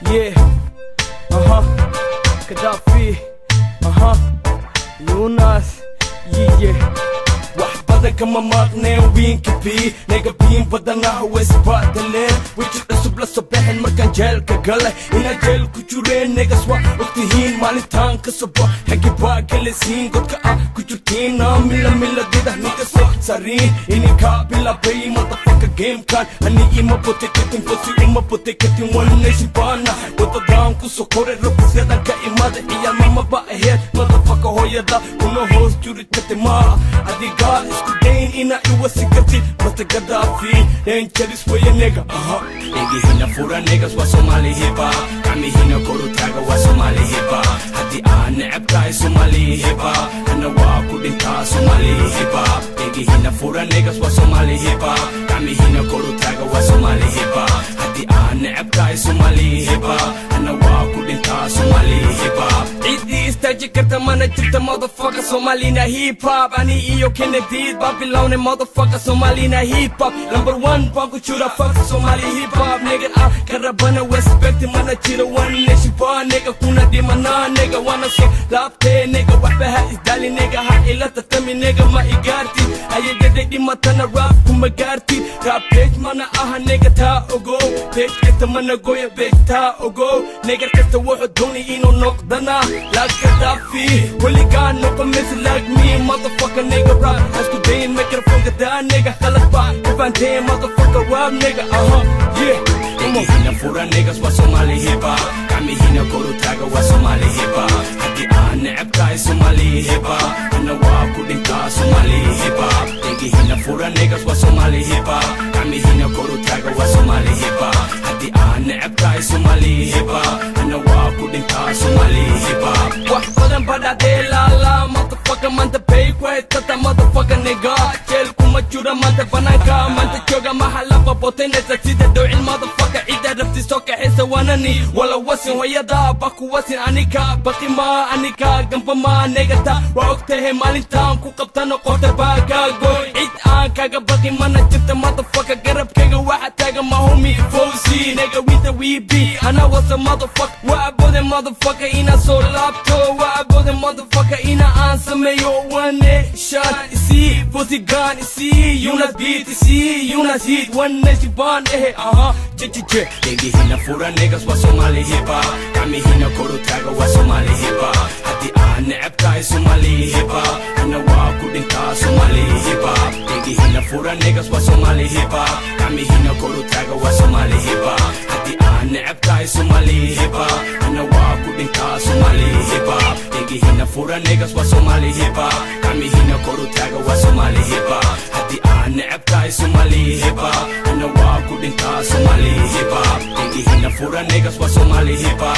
Yeah, Gaddafi, Yunus, yeah. Waxbada kama maqneen wiinka bii naga biin badanaha waysbaadale wajir cusub la soo baxeen markaan jeelka gale inaa jeel ku jireen negas waa ogtihiin maalintaan ka sobo xaggi baa galasiin godka ah ku jirtiin miladida ninka soo sariin ininkaa bilabay motherfucker gamekan ani ima bote katin fosi uma bote katin one nation baana wadadaan ku soo koray rabisyadan ka imada ciyaal mama ba aheed motherfucker hooyada kuna hoos juritati maa adiga isku dayn ina iwasikatid mata Gaddafi dangerous way nigga Egi hina fura niggas wa Somali hiba Kami hina koru taga wa Somali hiba Hadi necabtahay Somali hiba Ana waa ku dhintaa Somali hiba Egi hina fura niggas wa Somali hiba Kami hina koru taga wa Somali hiba Hadi necabtahay Somali hiba Ana waa ku dhintaa Somali hiba Idi istaaji karta mana jirta motherfucker Somalina hip hop Ani iyo Kennedy Babylon motherfucker Somalina hip hop Number 1 Banku chura fuck Somali hip hop Nigga karabana respect mana jira one nation ba Nigga kuna di mana Nigga wanna so lapte Nigga waxbaha isdali Nigga ha ila tatami Nigga ma igarti Ayagade di matana rap kuma garti Rap page mana aha Nigga ta ogo Page kata mana goya page ta ogo Nigga kata wuxu dooni inu noqdana Like Gaddafi Hooligan no miss like me Motherfucker nigga rap Hasku dayin microphone gada Nigga khalas ba Ifante motherfucker rap Nigga yeah Egi hina fura niggas wa Somali hiba Kami hina koru taga wa Somali hiba Hadi necabtahay Somali hiba Ana waa ku dhintaa Somali hiba Egi hina fura niggas wa Somali hiba Kami hina koru taga wa Somali hiba Hadi necabtahay Somali hiba Ana waa ku dhintaa Somali hiba Wax badan badade la motherfucker manta pay quest tata motherfucker nigga Jeel kuma jura manta bananka manta jooga mahalaba botenesa sida dowcil motherfucker ida rabti soo kaxaysa wanani wala wasin hooyada baku wasin anika baqima anika gambama negata waa ogtahay maalintaan ku qabtano qorta baagaagoy cid aan kaga baqi mana jirta motherfucker garabkayga waxa taaga mahomi fawzi nega winta weebi ana wasa motherfucker waa abode motherfucker ina soo laabto waa abode motherfucker ina aan sameeyo one nation isi fawzi gun isi Yunus beat isi Yunus hit one nation band je Egi hina fura niggas wa Somali hiba Kami hina koru taga wa Somali hiba Hadi necabtahay Somali hiba Ana waa ku dhintaa Somali hiba Egi hina fura niggas wa Somali hiba Kami hina koru taga wa Somali hiba Hadi necabtahay Somali hiba Ana waa ku dhintaa Somali hiba Egi hina fura niggas wa Somali hiba Kami hina koru taga wa Somali hiba Hadi necabtahay Somali hiba Ana waa ku dhintaa Somali hiba Egi hina fura niggas wa Somali hiba